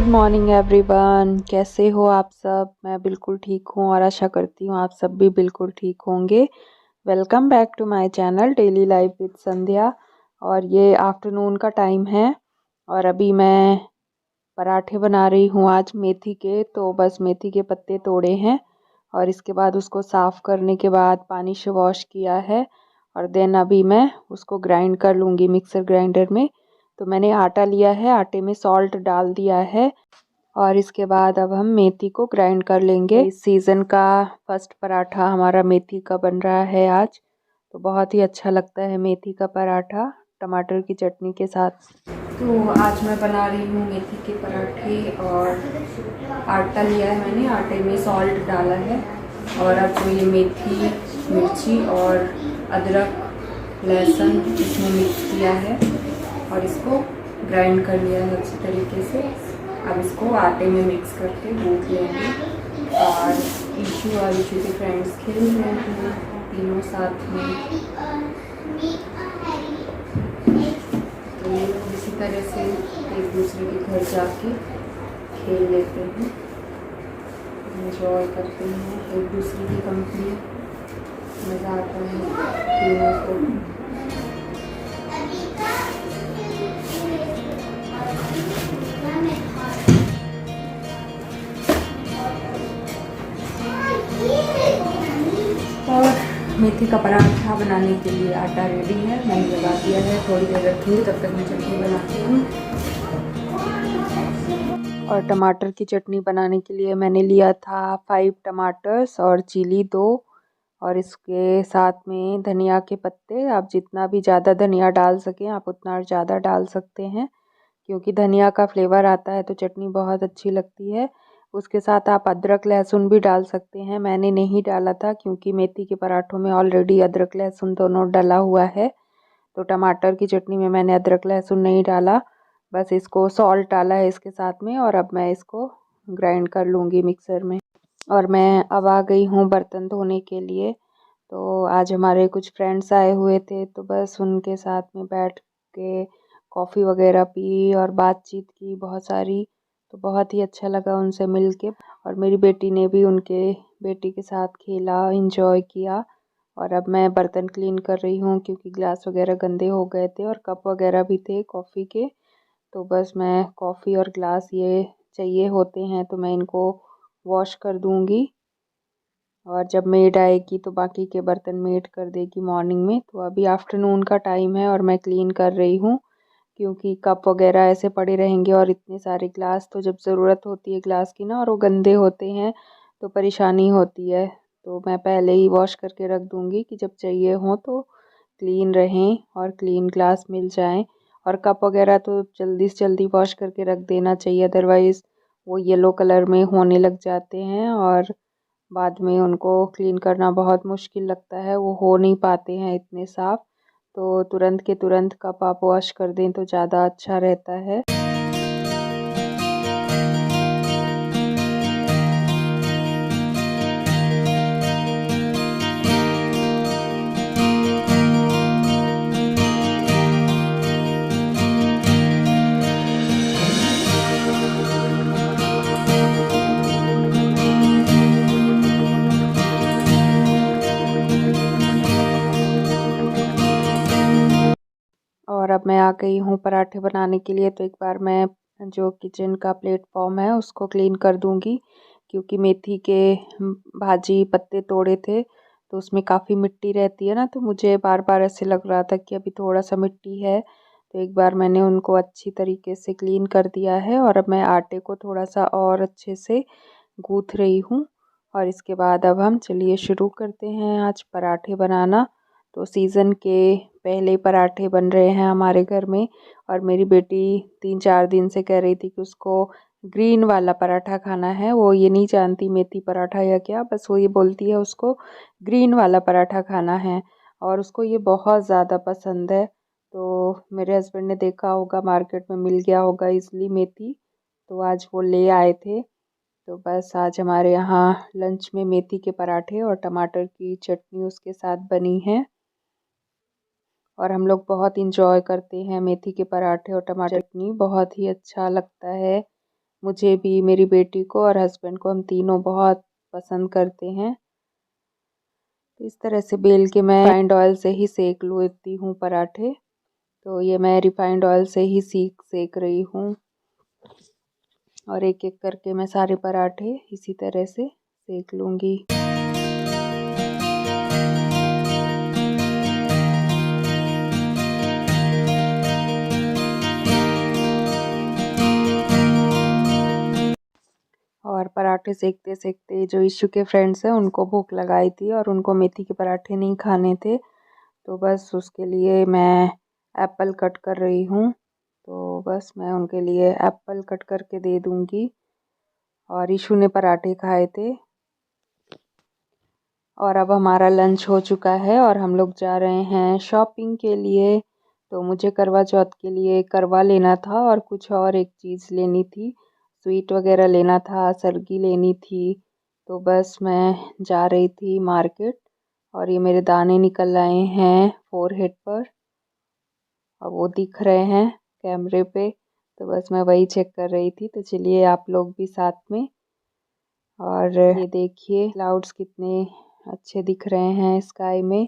Morning everyone, कैसे हो आप सब। मैं बिल्कुल ठीक हूँ और आशा करती हूँ आप सब भी बिल्कुल ठीक होंगे। Welcome back to my channel daily life with Sandhya. और ये आफ्टरनून का टाइम है और अभी मैं पराठे बना रही हूँ आज मेथी के। तो बस मेथी के पत्ते तोड़े हैं और इसके बाद उसको साफ़ करने के बाद पानी से वॉश किया है और देन अभी मैं उसको ग्राइंड कर लूँगी मिक्सर ग्राइंडर में। तो मैंने आटा लिया है, आटे में सॉल्ट डाल दिया है और इसके बाद अब हम मेथी को ग्राइंड कर लेंगे। इस सीज़न का फर्स्ट पराठा हमारा मेथी का बन रहा है आज। तो बहुत ही अच्छा लगता है मेथी का पराठा टमाटर की चटनी के साथ। तो आज मैं बना रही हूँ मेथी के पराठे और आटा लिया है मैंने, आटे में सॉल्ट डाला है और अब जो ये मेथी, मिर्ची और अदरक, लहसुन इसमें मिक्स किया है और इसको ग्राइंड कर लिया है अच्छी तरीके से। अब इसको आटे में मिक्स करके गूँथ लेंगे। और ईशू और ईशू के फ्रेंड्स खेल रहे हैं तीनों साथ में। तो ये लोग इसी तरह से एक दूसरे के घर जाके खेल लेते हैं, एंजॉय करते हैं एक दूसरे की कंपनी। मज़ा आता है तीनों को। और मेथी का पराठा बनाने के लिए आटा रेडी है, मैंने लगा दिया है। थोड़ी देर रखिए, तब तक मैं चटनी बनाती हूँ। और टमाटर की चटनी बनाने के लिए मैंने लिया था 5 टमाटर्स और चिली 2 और इसके साथ में धनिया के पत्ते। आप जितना भी ज़्यादा धनिया डाल सकें आप उतना ज़्यादा डाल सकते हैं, क्योंकि धनिया का फ्लेवर आता है तो चटनी बहुत अच्छी लगती है। उसके साथ आप अदरक लहसुन भी डाल सकते हैं, मैंने नहीं डाला था क्योंकि मेथी के पराठों में ऑलरेडी अदरक लहसुन दोनों डला हुआ है। तो टमाटर की चटनी में मैंने अदरक लहसुन नहीं डाला, बस इसको सॉल्ट डाला है इसके साथ में। और अब मैं इसको ग्राइंड कर लूँगी मिक्सर में। और मैं अब आ गई हूँ बर्तन धोने के लिए। तो आज हमारे कुछ फ्रेंड्स आए हुए थे तो बस उनके साथ में बैठ के कॉफ़ी वगैरह पी और बातचीत की बहुत सारी। तो बहुत ही अच्छा लगा उनसे मिल के। और मेरी बेटी ने भी उनके बेटी के साथ खेला, इंजॉय किया। और अब मैं बर्तन क्लीन कर रही हूँ क्योंकि ग्लास वगैरह गंदे हो गए थे और कप वगैरह भी थे कॉफ़ी के। तो बस मैं कॉफ़ी और ग्लास ये चाहिए होते हैं तो मैं इनको वॉश कर दूँगी। और जब मेड आएगी तो बाकी के बर्तन मेड कर देगी मॉर्निंग में। तो अभी आफ्टरनून का टाइम है और मैं क्लीन कर रही हूँ, क्योंकि कप वगैरह ऐसे पड़े रहेंगे और इतने सारे ग्लास, तो जब ज़रूरत होती है ग्लास की ना और वो गंदे होते हैं तो परेशानी होती है। तो मैं पहले ही वॉश करके रख दूँगी कि जब चाहिए हो तो क्लीन रहें और क्लीन ग्लास मिल जाएं। और कप वगैरह तो जल्दी से जल्दी वॉश करके रख देना चाहिए, अदरवाइज़ वो येलो कलर में होने लग जाते हैं और बाद में उनको क्लीन करना बहुत मुश्किल लगता है, वो हो नहीं पाते हैं इतने साफ़। तो तुरंत के तुरंत कप आप वॉश कर दें तो ज़्यादा अच्छा रहता है। और अब मैं आ गई हूँ पराठे बनाने के लिए। तो एक बार मैं जो किचन का प्लेटफॉर्म है उसको क्लीन कर दूँगी, क्योंकि मेथी के भाजी पत्ते तोड़े थे तो उसमें काफ़ी मिट्टी रहती है ना। तो मुझे बार बार ऐसे लग रहा था कि अभी थोड़ा सा मिट्टी है। तो एक बार मैंने उनको अच्छी तरीके से क्लीन कर दिया है और अब मैं आटे को थोड़ा सा और अच्छे से गूँथ रही हूँ। और इसके बाद अब हम चलिए शुरू करते हैं आज पराठे बनाना। तो सीज़न के पहले पराठे बन रहे हैं हमारे घर में। और मेरी बेटी 3-4 दिन से कह रही थी कि उसको ग्रीन वाला पराठा खाना है। वो ये नहीं जानती मेथी पराठा या क्या, बस वो ये बोलती है उसको ग्रीन वाला पराठा खाना है और उसको ये बहुत ज़्यादा पसंद है। तो मेरे हस्बैंड ने देखा होगा, मार्केट में मिल गया होगा इजली मेथी, तो आज वो ले आए थे। तो बस आज हमारे यहाँ लंच में मेथी के पराठे और टमाटर की चटनी उसके साथ बनी है। और हम लोग बहुत इंजॉय करते हैं मेथी के पराठे और टमाटर चटनी, बहुत ही अच्छा लगता है। मुझे भी, मेरी बेटी को और हस्बैंड को, हम तीनों बहुत पसंद करते हैं। तो इस तरह से बेल के मैं रिफाइंड ऑयल से ही सेक लेती हूँ पराठे। तो ये मैं रिफाइंड ऑयल से ही सेक रही हूँ और एक एक करके मैं सारे पराठे इसी तरह से सेक लूँगी। और पराठे सेकते सेकते जो इशू के फ्रेंड्स हैं उनको भूख लगाई थी और उनको मेथी के पराठे नहीं खाने थे, तो बस उसके लिए मैं एप्पल कट कर रही हूँ। तो बस मैं उनके लिए एप्पल कट करके दे दूँगी। और इशू ने पराठे खाए थे। और अब हमारा लंच हो चुका है और हम लोग जा रहे हैं शॉपिंग के लिए। तो मुझे करवा चौथ के लिए करवा लेना था और कुछ और एक चीज़ लेनी थी, स्वीट वगैरह लेना था, सरगी लेनी थी। तो बस मैं जा रही थी मार्केट और ये मेरे दाने निकल आए हैं फोरहेड पर और वो दिख रहे हैं कैमरे पे। तो बस मैं वही चेक कर रही थी। तो चलिए आप लोग भी साथ में। और ये देखिए क्लाउड्स कितने अच्छे दिख रहे हैं स्काई में।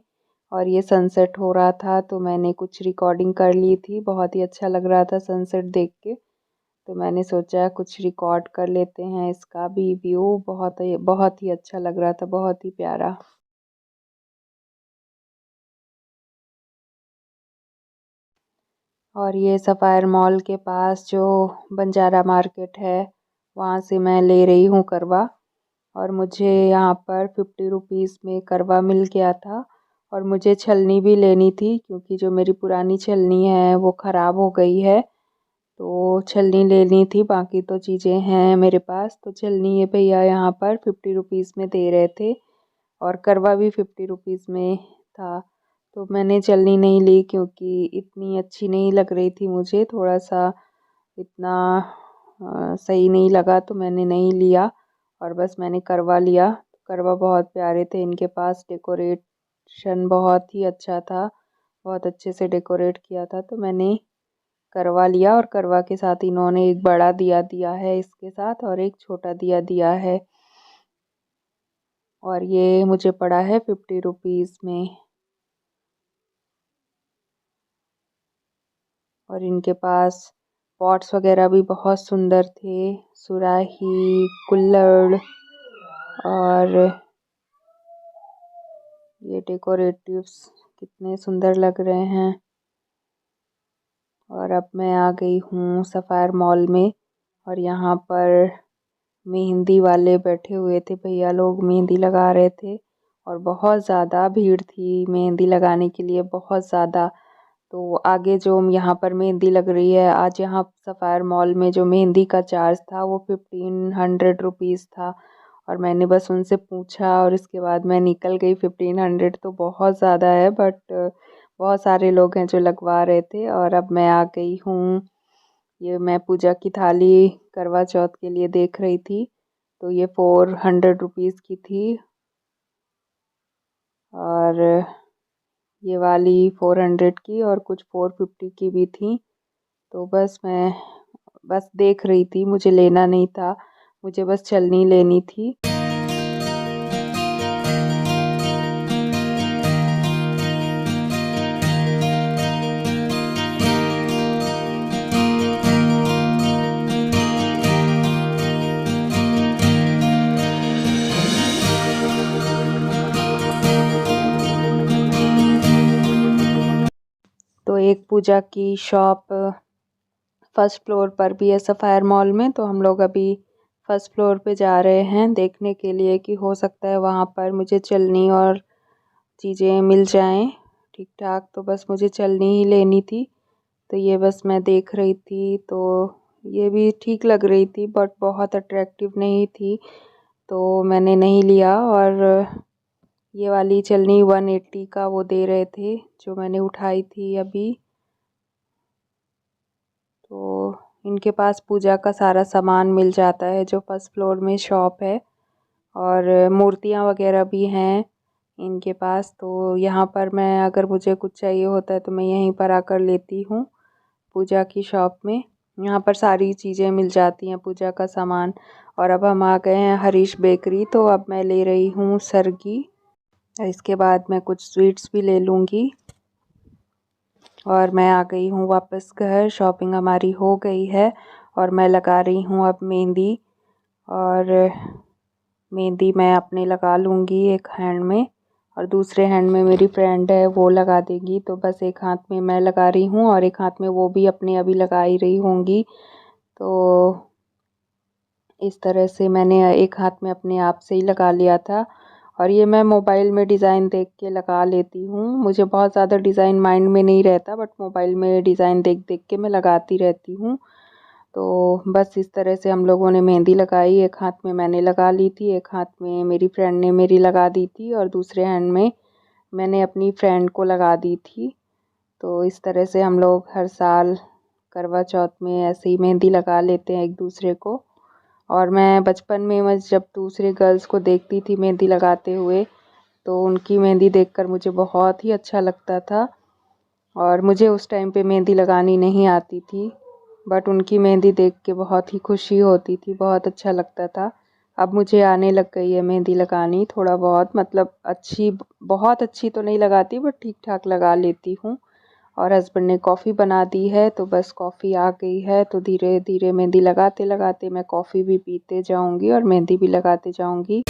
और ये सनसेट हो रहा था तो मैंने कुछ रिकॉर्डिंग कर ली थी, बहुत ही अच्छा लग रहा था सनसेट देख के। तो मैंने सोचा कुछ रिकॉर्ड कर लेते हैं इसका भी व्यू। बहुत ही अच्छा लग रहा था, बहुत ही प्यारा। और ये सफ़ायर मॉल के पास जो बंजारा मार्केट है वहाँ से मैं ले रही हूँ करवा। और मुझे यहाँ पर 50 रुपीज़ में करवा मिल गया था। और मुझे छलनी भी लेनी थी क्योंकि जो मेरी पुरानी छलनी है वो ख़राब हो गई है। तो छलनी लेनी थी, बाकी तो चीज़ें हैं मेरे पास। तो छलनी ये भैया यहाँ पर 50 रुपीज़ में दे रहे थे और करवा भी 50 रुपीज़ में था। तो मैंने छलनी नहीं ली क्योंकि इतनी अच्छी नहीं लग रही थी मुझे, थोड़ा सा इतना सही नहीं लगा तो मैंने नहीं लिया। और बस मैंने करवा लिया। करवा बहुत प्यारे थे इनके पास, डेकोरेशन बहुत ही अच्छा था, बहुत अच्छे से डेकोरेट किया था। तो मैंने करवा लिया और करवा के साथ इन्होंने एक बड़ा दिया दिया है इसके साथ और एक छोटा दिया दिया है। और ये मुझे पड़ा है 50 रुपीज़ में। और इनके पास पॉट्स वगैरह भी बहुत सुंदर थे, सुराही, कुल्हड़ और ये डेकोरेटिव्स कितने सुंदर लग रहे हैं। और अब मैं आ गई हूँ सफ़ायर मॉल में और यहाँ पर मेहंदी वाले बैठे हुए थे, भैया लोग मेहंदी लगा रहे थे और बहुत ज़्यादा भीड़ थी मेहंदी लगाने के लिए, बहुत ज़्यादा। तो आगे जो यहाँ पर मेहंदी लग रही है, आज यहाँ सफ़ायर मॉल में जो मेहंदी का चार्ज था वो 1500 रुपीज़ था। और मैंने बस उनसे पूछा और इसके बाद मैं निकल गई। 1500 तो बहुत ज़्यादा है, बट बहुत सारे लोग हैं जो लगवा रहे थे। और अब मैं आ गई हूँ, ये मैं पूजा की थाली करवा चौथ के लिए देख रही थी। तो ये 400 रुपीज़ की थी और ये वाली 400 की और कुछ 450 की भी थी। तो बस मैं बस देख रही थी, मुझे लेना नहीं था, मुझे बस छलनी लेनी थी। तो एक पूजा की शॉप फर्स्ट फ्लोर पर भी है सफ़ायर मॉल में। तो हम लोग अभी फर्स्ट फ्लोर पे जा रहे हैं देखने के लिए कि हो सकता है वहाँ पर मुझे चलनी और चीज़ें मिल जाएं ठीक ठाक। तो बस मुझे चलनी ही लेनी थी। तो ये बस मैं देख रही थी, तो ये भी ठीक लग रही थी बट बहुत अट्रैक्टिव नहीं थी, तो मैंने नहीं लिया। और ये वाली चलनी 180 का वो दे रहे थे जो मैंने उठाई थी अभी। तो इनके पास पूजा का सारा सामान मिल जाता है जो फर्स्ट फ्लोर में शॉप है। और मूर्तियाँ वगैरह भी हैं इनके पास। तो यहाँ पर मैं अगर मुझे कुछ चाहिए होता है तो मैं यहीं पर आकर लेती हूँ पूजा की शॉप में। यहाँ पर सारी चीज़ें मिल जाती हैं पूजा का सामान। और अब हम आ गए हैं हरीश बेकरी, तो अब मैं ले रही हूँ सरगी। इसके बाद मैं कुछ स्वीट्स भी ले लूँगी। और मैं आ गई हूँ वापस घर, शॉपिंग हमारी हो गई है और मैं लगा रही हूँ अब मेहंदी। और मेहंदी मैं अपने लगा लूँगी एक हैंड में और दूसरे हैंड में मेरी फ्रेंड है वो लगा देगी। तो बस एक हाथ में मैं लगा रही हूँ और एक हाथ में वो भी अपने अभी लगा ही रही होंगी। तो इस तरह से मैंने एक हाथ में अपने आप से ही लगा लिया था। और ये मैं मोबाइल में डिज़ाइन देख के लगा लेती हूँ, मुझे बहुत ज़्यादा डिज़ाइन माइंड में नहीं रहता, बट मोबाइल में डिज़ाइन देख देख के मैं लगाती रहती हूँ। तो बस इस तरह से हम लोगों ने मेहंदी लगाई। एक हाथ में मैंने लगा ली थी, एक हाथ में मेरी फ्रेंड ने मेरी लगा दी थी और दूसरे हैंड में मैंने अपनी फ्रेंड को लगा दी थी। तो इस तरह से हम लोग हर साल करवा चौथ में ऐसे ही मेहंदी लगा लेते हैं एक दूसरे को। और मैं बचपन में मैं जब दूसरे गर्ल्स को देखती थी मेहंदी लगाते हुए, तो उनकी मेहंदी देखकर मुझे बहुत ही अच्छा लगता था। और मुझे उस टाइम पे मेहंदी लगानी नहीं आती थी, बट उनकी मेहंदी देख के बहुत ही खुशी होती थी, बहुत अच्छा लगता था। अब मुझे आने लग गई है मेहंदी लगानी थोड़ा बहुत, मतलब अच्छी, बहुत अच्छी तो नहीं लगाती बट ठीक ठाक लगा लेती हूँ। और हस्बैंड ने कॉफ़ी बना दी है, तो बस कॉफ़ी आ गई है तो धीरे धीरे मेहंदी लगाते लगाते मैं कॉफ़ी भी पीते जाऊंगी और मेहंदी भी लगाते जाऊंगी।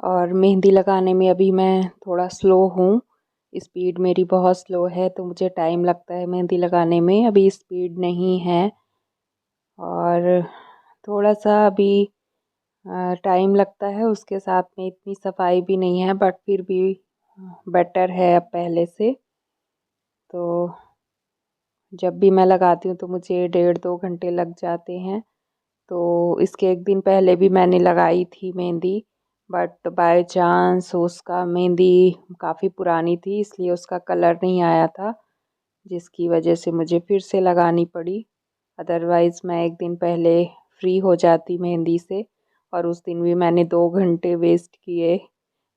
और मेहंदी लगाने में अभी मैं थोड़ा स्लो हूँ, स्पीड मेरी बहुत स्लो है, तो मुझे टाइम लगता है मेहंदी लगाने में, अभी स्पीड नहीं है। और थोड़ा सा अभी टाइम लगता है, उसके साथ में इतनी सफाई भी नहीं है, बट फिर भी बेटर है अब पहले से। तो जब भी मैं लगाती हूँ तो मुझे 1.5-2 घंटे लग जाते हैं। तो इसके एक दिन पहले भी मैंने लगाई थी मेहंदी, बट बाय चांस उसका मेहंदी काफ़ी पुरानी थी, इसलिए उसका कलर नहीं आया था, जिसकी वजह से मुझे फिर से लगानी पड़ी। अदरवाइज़ मैं एक दिन पहले फ्री हो जाती मेहंदी से। और उस दिन भी मैंने 2 घंटे वेस्ट किए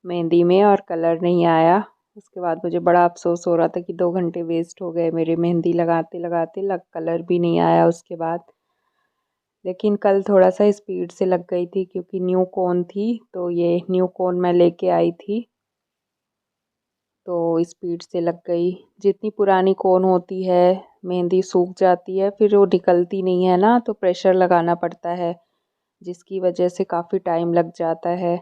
मेहंदी में और कलर नहीं आया। उसके बाद मुझे बड़ा अफसोस हो रहा था कि 2 घंटे वेस्ट हो गए मेरे मेहंदी लगाते लगाते, कलर भी नहीं आया उसके बाद। लेकिन कल थोड़ा सा स्पीड से लग गई थी क्योंकि न्यू कोन थी, तो ये न्यू कोन मैं लेके आई थी, तो स्पीड से लग गई। जितनी पुरानी कोन होती है मेहंदी सूख जाती है, फिर वो निकलती नहीं है ना, तो प्रेशर लगाना पड़ता है, जिसकी वजह से काफ़ी टाइम लग जाता है।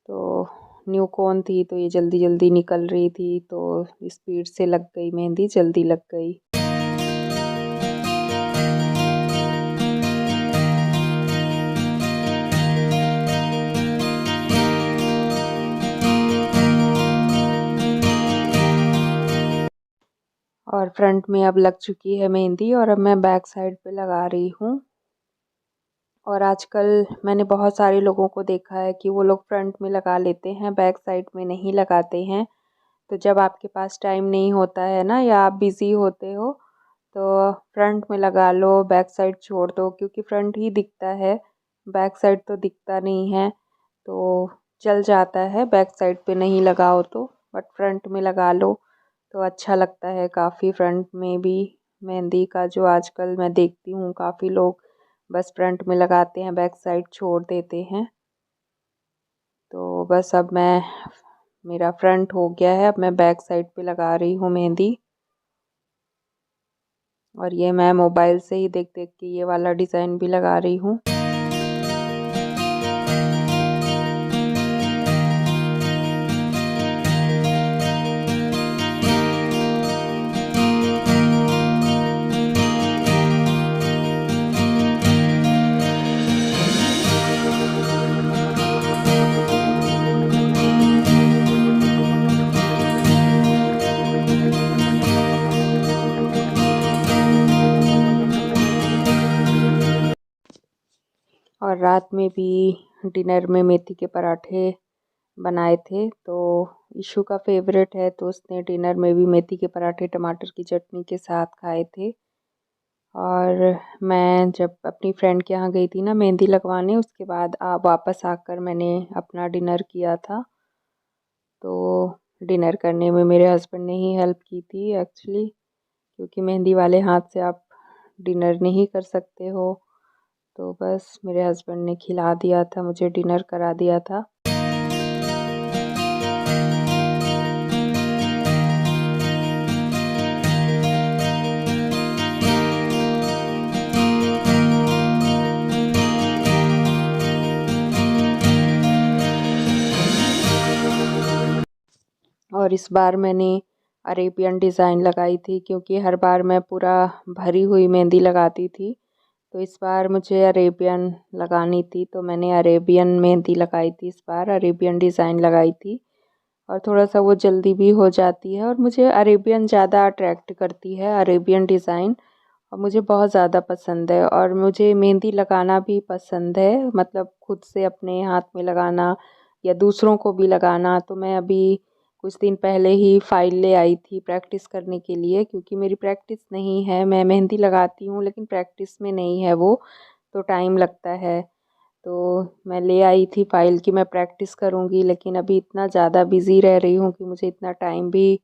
तो न्यू कोन थी तो ये जल्दी जल्दी निकल रही थी, तो स्पीड से लग गई मेहंदी, जल्दी लग गई। और फ्रंट में अब लग चुकी है मेहंदी और अब मैं बैक साइड पे लगा रही हूँ। और आजकल मैंने बहुत सारे लोगों को देखा है कि वो लोग फ्रंट में लगा लेते हैं, बैक साइड में नहीं लगाते हैं। तो जब आपके पास टाइम नहीं होता है ना, या आप बिज़ी होते हो, तो फ्रंट में लगा लो, बैक साइड छोड़ दो, क्योंकि फ्रंट ही दिखता है, बैक साइड तो दिखता नहीं है। तो चल जाता है बैक साइड पे नहीं लगाओ तो, बट फ्रंट में लगा लो तो अच्छा लगता है काफ़ी। फ्रंट में भी मेहंदी का जो आजकल मैं देखती हूँ काफ़ी लोग बस फ्रंट में लगाते हैं, बैक साइड छोड़ देते हैं। तो बस अब मैं, मेरा फ्रंट हो गया है, अब मैं बैक साइड पे लगा रही हूँ मेहंदी। और ये मैं मोबाइल से ही देख देख के ये वाला डिज़ाइन भी लगा रही हूँ। और रात में भी डिनर में मेथी के पराठे बनाए थे। तो ईशु का फेवरेट है तो उसने डिनर में भी मेथी के पराठे टमाटर की चटनी के साथ खाए थे। और मैं जब अपनी फ्रेंड के यहाँ गई थी ना मेहंदी लगवाने, उसके बाद वापस आकर मैंने अपना डिनर किया था। तो डिनर करने में मेरे हस्बैंड ने ही हेल्प की थी एक्चुअली, क्योंकि मेहंदी वाले हाथ से आप डिनर नहीं कर सकते हो। तो बस मेरे हस्बैंड ने खिला दिया था, मुझे डिनर करा दिया था। और इस बार मैंने अरेबियन डिज़ाइन लगाई थी, क्योंकि हर बार मैं पूरा भरी हुई मेहंदी लगाती थी। तो इस बार मुझे अरेबियन लगानी थी, तो मैंने अरेबियन मेहंदी लगाई थी, इस बार अरेबियन डिज़ाइन लगाई थी। और थोड़ा सा वो जल्दी भी हो जाती है, और मुझे अरेबियन ज़्यादा अट्रैक्ट करती है, अरेबियन डिज़ाइन। और मुझे बहुत ज़्यादा पसंद है, और मुझे मेहंदी लगाना भी पसंद है, मतलब खुद से अपने हाथ में लगाना या दूसरों को भी लगाना। तो मैं अभी कुछ दिन पहले ही फ़ाइल ले आई थी प्रैक्टिस करने के लिए, क्योंकि मेरी प्रैक्टिस नहीं है। मैं मेहंदी लगाती हूँ लेकिन प्रैक्टिस में नहीं है वो, तो टाइम लगता है। तो मैं ले आई थी फ़ाइल कि मैं प्रैक्टिस करूँगी, लेकिन अभी इतना ज़्यादा बिज़ी रह रही हूँ कि मुझे इतना टाइम भी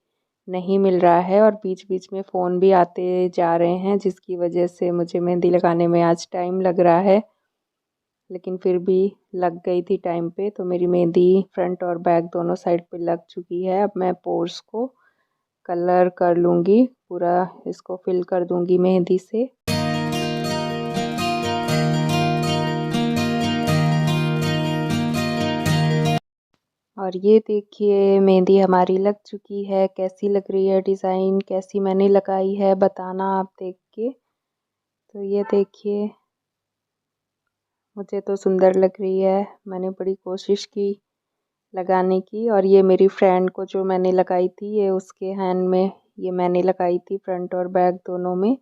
नहीं मिल रहा है, और बीच बीच में फ़ोन भी आते जा रहे हैं, जिसकी वजह से मुझे मेहंदी लगाने में आज टाइम लग रहा है। लेकिन फिर भी लग गई थी टाइम पे। तो मेरी मेहंदी फ्रंट और बैक दोनों साइड पे लग चुकी है। अब मैं पोर्स को कलर कर लूँगी, पूरा इसको फिल कर दूँगी मेहंदी से। और ये देखिए मेहंदी हमारी लग चुकी है। कैसी लग रही है डिज़ाइन, कैसी मैंने लगाई है, बताना आप देख के। तो ये देखिए, मुझे तो सुंदर लग रही है। मैंने बड़ी कोशिश की लगाने की, और ये मेरी फ्रेंड को जो मैंने लगाई थी, ये उसके हैंड में ये मैंने लगाई थी, फ्रंट और बैक दोनों में।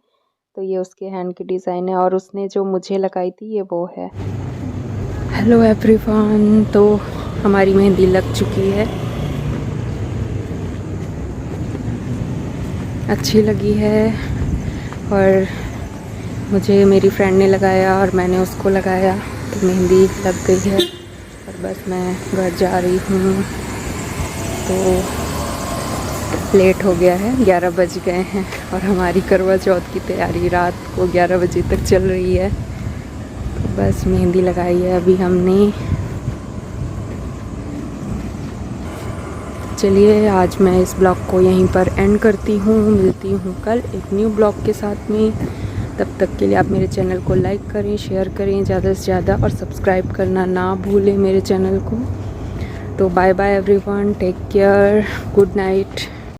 तो ये उसके हैंड की डिज़ाइन है, और उसने जो मुझे लगाई थी ये वो है। हेलो एवरीवन, तो हमारी मेहंदी लग चुकी है, अच्छी लगी है। और मुझे मेरी फ्रेंड ने लगाया और मैंने उसको लगाया, तो मेहंदी लग गई है। और बस मैं घर जा रही हूँ, तो लेट हो गया है, 11 बज गए हैं, और हमारी करवा चौथ की तैयारी रात को 11 बजे तक चल रही है। तो बस मेहंदी लगाई है अभी हमने। चलिए आज मैं इस ब्लॉग को यहीं पर एंड करती हूँ, मिलती हूँ कल एक न्यू ब्लॉग के साथ में। तब तक के लिए आप मेरे चैनल को लाइक करें, शेयर करें ज़्यादा से ज़्यादा, और सब्सक्राइब करना ना भूलें मेरे चैनल को। तो bye bye everyone, take care, good night.